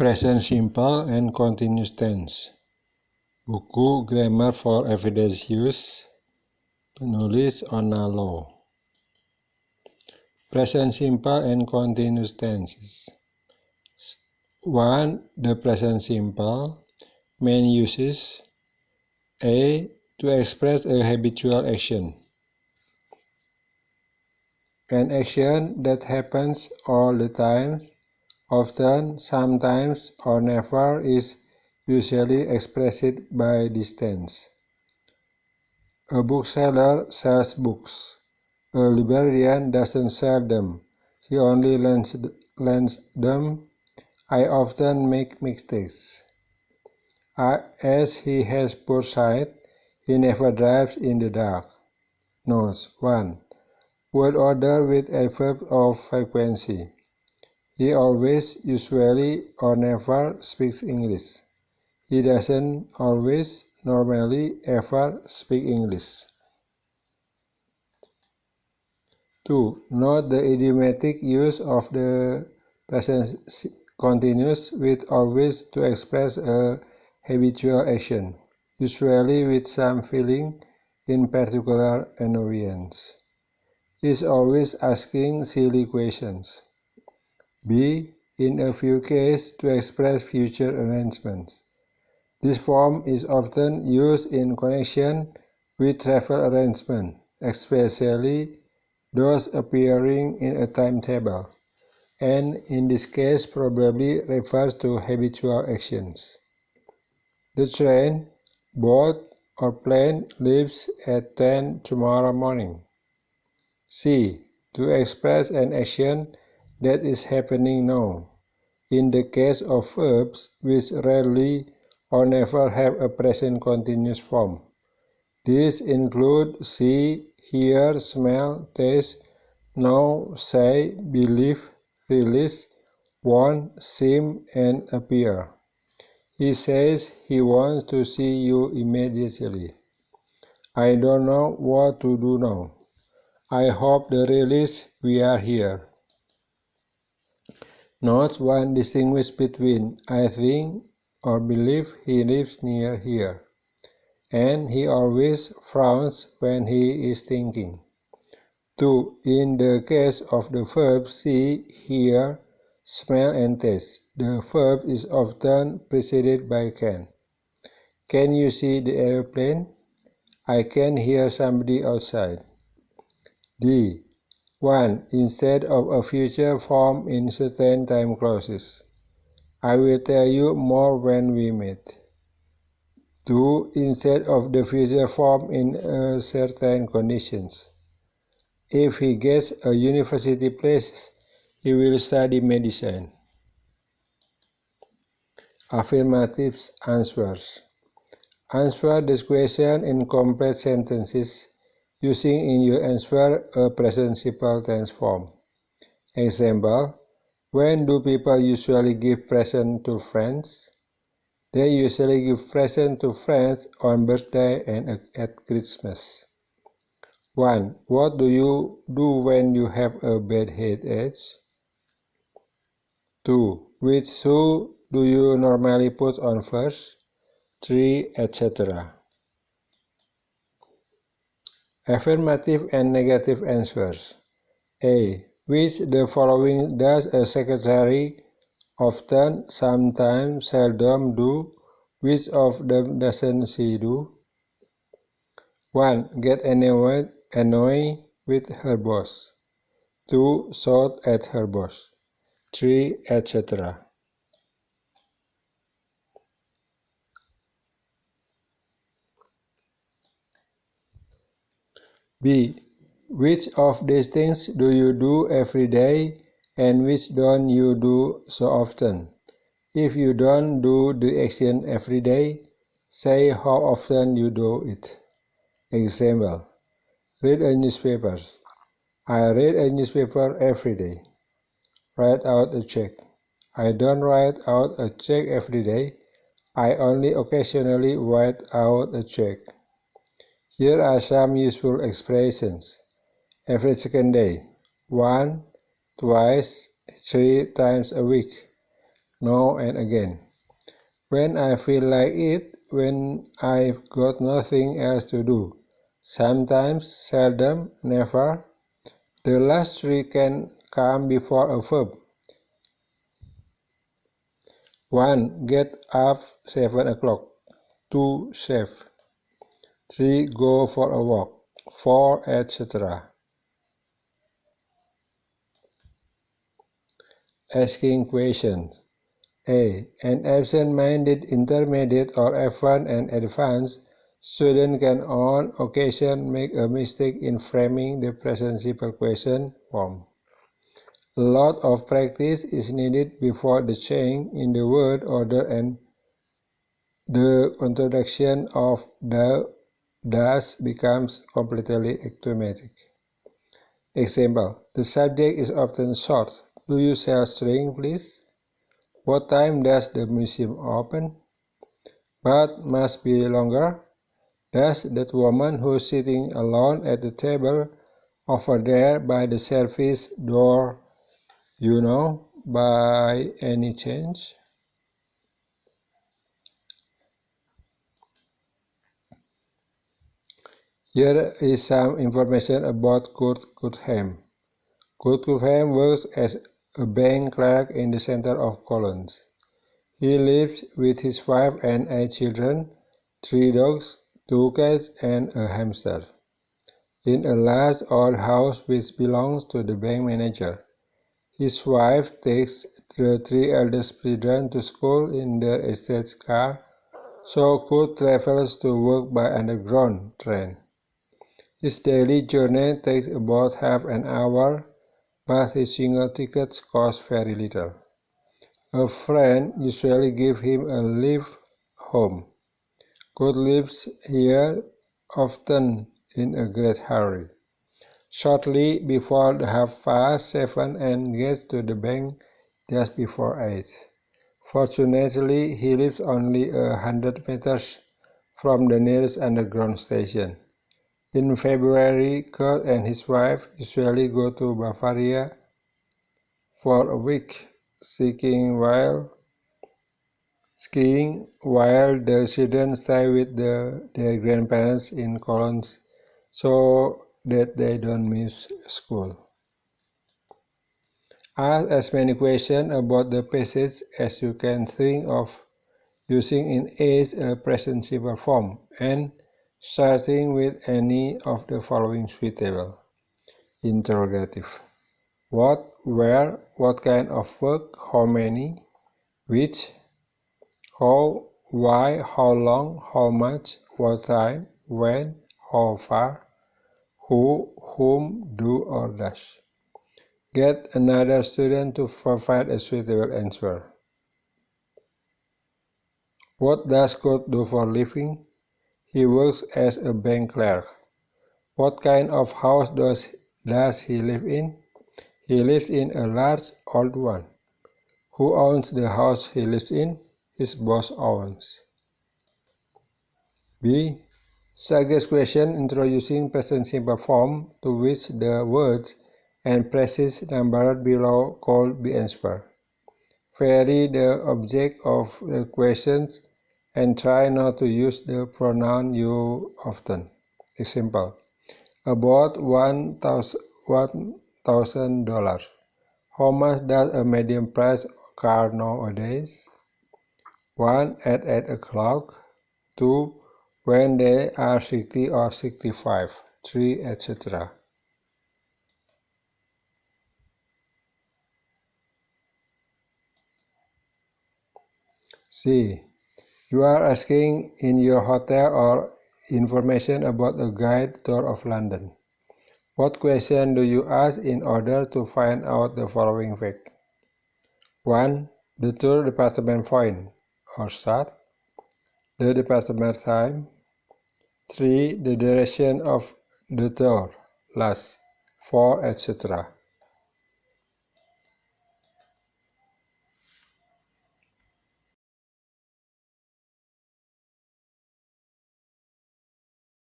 Present simple and continuous tense. Buku Grammar for Everyday Use. Penulis Ona Law. Present simple and continuous tenses. 1. The present simple. Main uses. A. To express a habitual action. An action that happens all the time, often, sometimes, or never is usually expressed by this tense. A bookseller sells books. A librarian doesn't sell them. He only lends them. I often make mistakes. As he has poor sight, he never drives in the dark. Notes 1. Word order with adverb of frequency. He always, usually, or never speaks English. He doesn't always, normally, ever speak English. 2. Note the idiomatic use of the present continuous with always to express a habitual action, usually with some feeling, in particular annoyance. Is always asking silly questions. B. In a few cases to express future arrangements. This form is often used in connection with travel arrangements, especially those appearing in a timetable, and in this case probably refers to habitual actions. The train, boat, or plane leaves at 10 tomorrow morning. C. To express an action that is happening now, in the case of verbs which rarely or never have a present continuous form. These include see, hear, smell, taste, know, say, believe, release, want, seem, and appear. He says he wants to see you immediately. I don't know what to do now. I hope the release we are here. Note 1. Distinguish between I think or believe he lives near here, and he always frowns when he is thinking. 2. In the case of the verbs see, hear, smell, and taste, the verb is often preceded by can. Can you see the airplane? I can hear somebody outside. D. 1. Instead of a future form in certain time clauses. I will tell you more when we meet. 2. Instead of the future form in certain conditions. If he gets a university place, he will study medicine. Affirmative answers. Answer this question in complete sentences using in your answer a present simple tense form. Example: when do people usually give presents to friends? They usually give presents to friends on birthday and at Christmas. 1. What do you do when you have a bad headache? 2. Which shoe do you normally put on first? 3, etc. Affirmative and negative answers. A. Which the following does a secretary often, sometimes, seldom do? Which of them doesn't she do? 1. Get annoyed with her boss. 2. Shout at her boss. 3, etc. B. Which of these things do you do every day and which don't you do so often? If you don't do the action every day, say how often you do it. Example: read a newspaper. I read a newspaper every day. Write out a check. I don't write out a check every day. I only occasionally write out a check. Here are some useful expressions. Every second day. 1, twice, 3 times a week. now and again. When I feel like it, when I've got nothing else to do. Sometimes, seldom, never. The last three can come before a verb. 1. Get up 7 o'clock. 2. Shave. 3. Go for a walk. 4. Etc. Asking questions. A. An absent-minded intermediate or even an advanced student can on occasion make a mistake in framing the present simple question form. A lot of practice is needed before the change in the word order and the introduction of the does becomes completely automatic. Example: the subject is often short. Do you sell string, please? What time does the museum open? But must be longer. Does that woman who's sitting alone at the table over there by the service door, by any chance? Here is some information about Kurt Cunningham. Kurt Cunningham works as a bank clerk in the center of Cologne. He lives with his wife and 8 children, 3 dogs, 2 cats, and a hamster, in a large old house which belongs to the bank manager. His wife takes the 3 eldest children to school in their estate car, so Kurt travels to work by underground train. His daily journey takes about half an hour, but his single tickets cost very little. A friend usually gives him a lift home. Kurt lives here often in a great hurry. Shortly before 7:30 and gets to the bank just before 8. Fortunately, he lives only 100 meters from the nearest underground station. In February, Kurt and his wife usually go to Bavaria for a week, skiing while the children stay with their grandparents in Cologne so that they don't miss school. Ask as many questions about the passage as you can think of using in age a present simple form and starting with any of the following suitable. Interrogative. What, where, what kind of work, how many, which, how, why, how long, how much, what time, when, how far, who, whom, do or does. Get another student to provide a suitable answer. What does Kurt do for a living? He works as a bank clerk. What kind of house does he live in? He lives in a large old one. Who owns the house he lives in? His boss owns. B. Suggest question introducing present simple form to which the words and phrases numbered below could be answered. Vary the object of the questions and try not to use the pronoun you often. Example: about $1,000. How much does a medium price car nowadays? 1. At 8 o'clock. 2. When they are 60 or 65. 3. Etc. C. You are asking in your hotel or information about a guide tour of London. What question do you ask in order to find out the following fact? 1. The tour department point or start. The department time. 3. The duration of the tour last. 4. Etc.